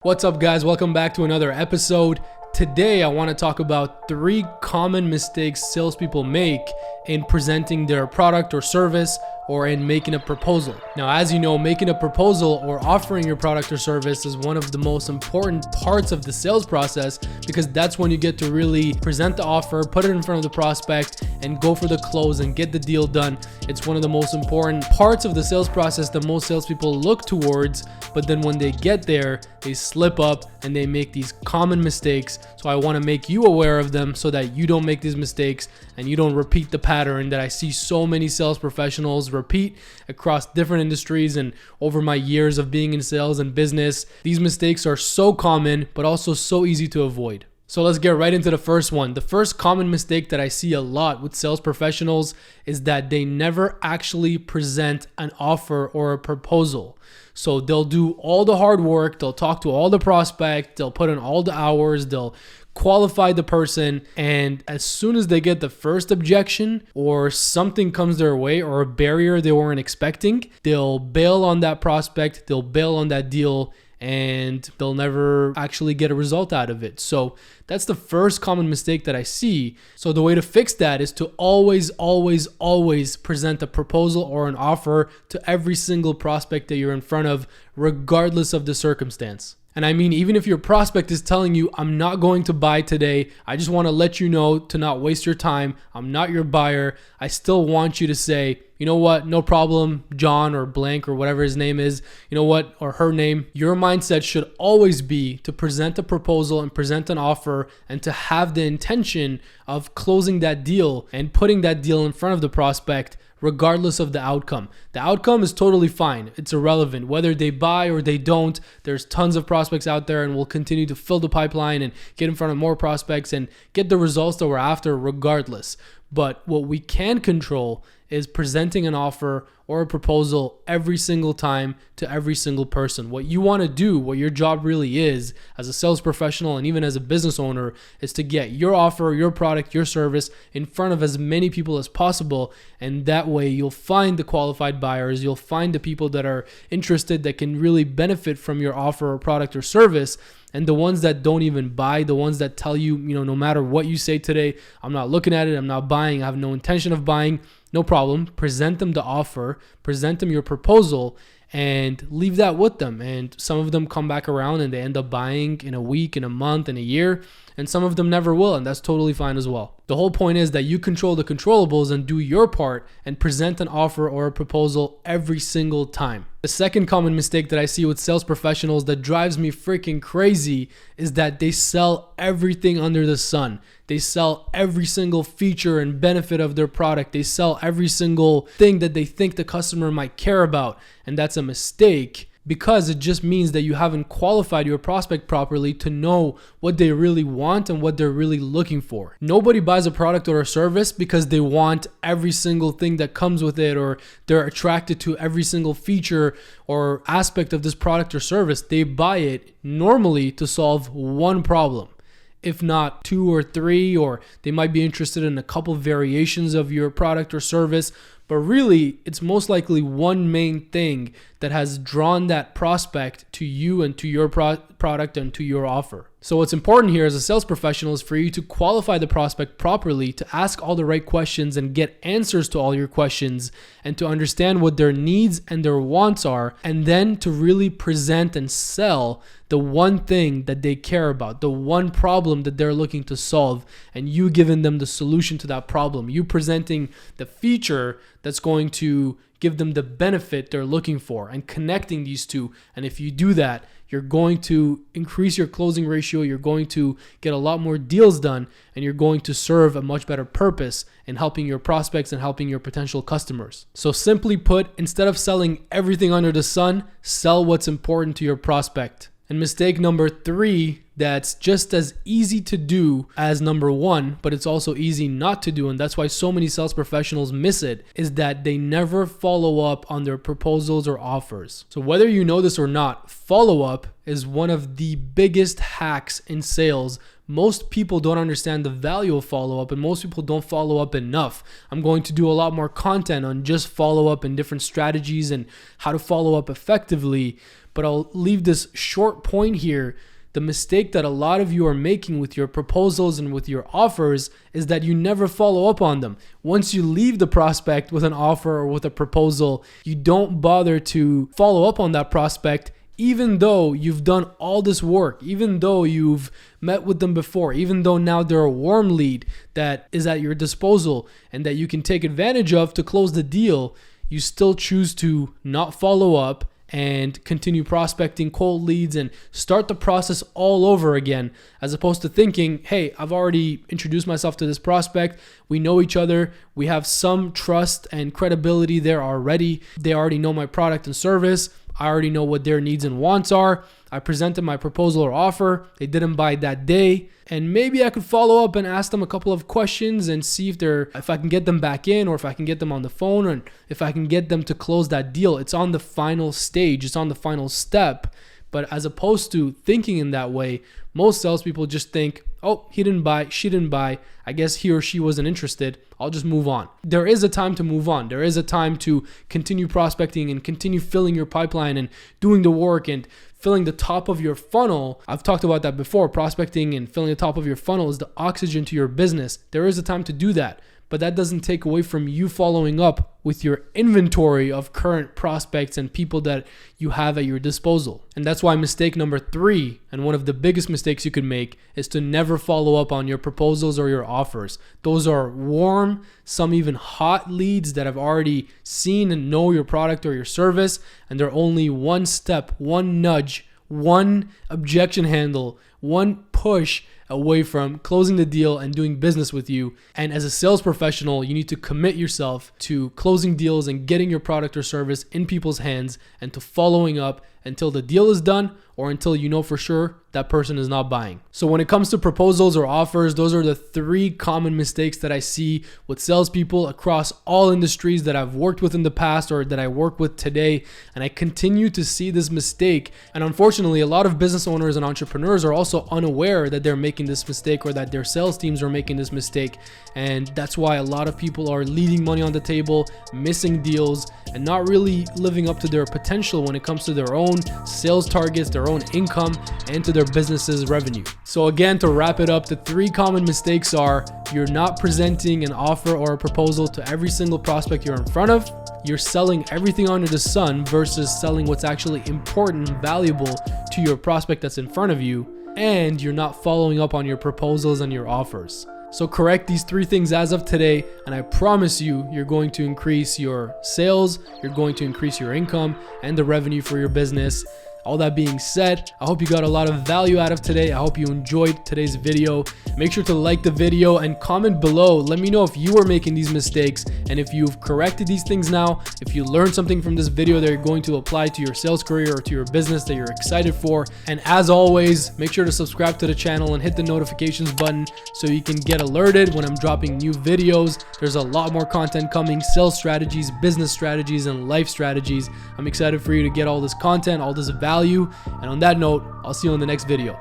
What's up, guys? Welcome back to another episode. Today, I want to talk about 3 common mistakes salespeople make in presenting their product or service or in making a proposal. Now, as you know, making a proposal or offering your product or service is one of the most important parts of the sales process because that's when you get to really present the offer, put it in front of the prospect, and go for the close and get the deal done. It's one of the most important parts of the sales process that most salespeople look towards, but then when they get there, they slip up and they make these common mistakes. So I want to make you aware of them so that you don't make these mistakes and you don't repeat the pattern that I see so many sales professionals repeat across different industries. And over my years of being in sales and business, these mistakes are so common, but also so easy to avoid. So let's get right into the first one. The first common mistake that I see a lot with sales professionals is that they never actually present an offer or a proposal. So they'll do all the hard work, they'll talk to all the prospects, they'll put in all the hours, they'll qualify the person, and as soon as they get the first objection or something comes their way or a barrier they weren't expecting, they'll bail on that prospect, they'll bail on that deal, and they'll never actually get a result out of it. So that's the first common mistake that I see. So the way to fix that is to always present a proposal or an offer to every single prospect that you're in front of, regardless of the circumstance. And I mean, even if your prospect is telling you, I'm not going to buy today, I just want to let you know to not waste your time, I'm not your buyer, I still want you to say, you know what, no problem, John or blank or whatever his name is, you know what, or her name. Your mindset should always be to present a proposal and present an offer and to have the intention of closing that deal and putting that deal in front of the prospect, regardless of the outcome. The outcome is totally fine. It's irrelevant. Whether they buy or they don't, there's tons of prospects out there and we'll continue to fill the pipeline and get in front of more prospects and get the results that we're after regardless. But what we can control is presenting an offer or a proposal every single time to every single person. What you want to do, what your job really is as a sales professional and even as a business owner, is to get your offer, your product, your service in front of as many people as possible. And that way you'll find the qualified buyers, you'll find the people that are interested, that can really benefit from your offer or product or service. And the ones that don't even buy, the ones that tell you, no matter what you say today, I'm not looking at it, I'm not buying, I have no intention of buying, no problem. Present them the offer, present them your proposal, and leave that with them. And some of them come back around and they end up buying in a week, in a month, in a year, and some of them never will, and that's totally fine as well. The whole point is that you control the controllables and do your part and present an offer or a proposal every single time. The second common mistake that I see with sales professionals that drives me freaking crazy is that they sell everything under the sun. They sell every single feature and benefit of their product. They sell every single thing that they think the customer might care about. And that's a mistake, because it just means that you haven't qualified your prospect properly to know what they really want and what they're really looking for. Nobody buys a product or a service because they want every single thing that comes with it, or they're attracted to every single feature or aspect of this product or service. They buy it normally to solve one problem, if not 2 or 3, or they might be interested in a couple variations of your product or service. But really, it's most likely one main thing that has drawn that prospect to you and to your product and to your offer. So what's important here as a sales professional is for you to qualify the prospect properly, to ask all the right questions and get answers to all your questions, and to understand what their needs and their wants are, and then to really present and sell the one thing that they care about, the one problem that they're looking to solve, and you giving them the solution to that problem. You presenting the feature that's going to give them the benefit they're looking for, and connecting these two. And if you do that, you're going to increase your closing ratio, you're going to get a lot more deals done, and you're going to serve a much better purpose in helping your prospects and helping your potential customers. So simply put, instead of selling everything under the sun, sell what's important to your prospect. And mistake number 3, that's just as easy to do as number 1, but it's also easy not to do, and that's why so many sales professionals miss it, is that they never follow up on their proposals or offers. So whether you know this or not, follow-up is one of the biggest hacks in sales. Most people don't understand the value of follow-up, and most people don't follow up enough. I'm going to do a lot more content on just follow-up and different strategies and how to follow up effectively. but I'll leave this short point here. The mistake that a lot of you are making with your proposals and with your offers is that you never follow up on them. Once you leave the prospect with an offer or with a proposal, you don't bother to follow up on that prospect, even though you've done all this work, even though you've met with them before, even though now they're a warm lead that is at your disposal and that you can take advantage of to close the deal, you still choose to not follow up and continue prospecting cold leads and start the process all over again, as opposed to thinking, hey, I've already introduced myself to this prospect. We know each other. We have some trust and credibility there already. They already know my product and service. I already know what their needs and wants are. I presented my proposal or offer. They didn't buy that day. And maybe I could follow up and ask them a couple of questions and see if I can get them back in, or if I can get them on the phone, and if I can get them to close that deal. It's on the final stage. It's on the final step. But as opposed to thinking in that way, most salespeople just think, oh, he didn't buy, she didn't buy. I guess he or she wasn't interested. I'll just move on. There is a time to move on. There is a time to continue prospecting and continue filling your pipeline and doing the work and filling the top of your funnel. I've talked about that before. Prospecting and filling the top of your funnel is the oxygen to your business. There is a time to do that. But that doesn't take away from you following up with your inventory of current prospects and people that you have at your disposal. And that's why mistake number 3, and one of the biggest mistakes you could make, is to never follow up on your proposals or your offers. Those are warm, some even hot leads that have already seen and know your product or your service, and they're only one step, one nudge, one objection handle, one push away from closing the deal and doing business with you. And as a sales professional, you need to commit yourself to closing deals and getting your product or service in people's hands and to following up until the deal is done or until you know for sure that person is not buying. So when it comes to proposals or offers, those are the 3 common mistakes that I see with salespeople across all industries that I've worked with in the past or that I work with today. And I continue to see this mistake. And unfortunately, a lot of business owners and entrepreneurs are also unaware that they're making this mistake or that their sales teams are making this mistake. And that's why a lot of people are leaving money on the table, missing deals, and not really living up to their potential when it comes to their own sales targets, their own income, and to their business's revenue. So again, to wrap it up, the 3 common mistakes are: you're not presenting an offer or a proposal to every single prospect you're in front of. You're selling everything under the sun versus selling what's actually important and valuable to your prospect that's in front of you. And you're not following up on your proposals and your offers. So correct these 3 things as of today, and I promise you, you're going to increase your sales, you're going to increase your income and the revenue for your business. All that being said, I hope you got a lot of value out of today. I hope you enjoyed today's video. Make sure to like the video and comment below. Let me know if you are making these mistakes and if you've corrected these things now, if you learned something from this video that you're going to apply to your sales career or to your business that you're excited for. And as always, make sure to subscribe to the channel and hit the notifications button so you can get alerted when I'm dropping new videos. There's a lot more content coming: sales strategies, business strategies, and life strategies. I'm excited for you to get all this content, all this value. And on that note, I'll see you in the next video.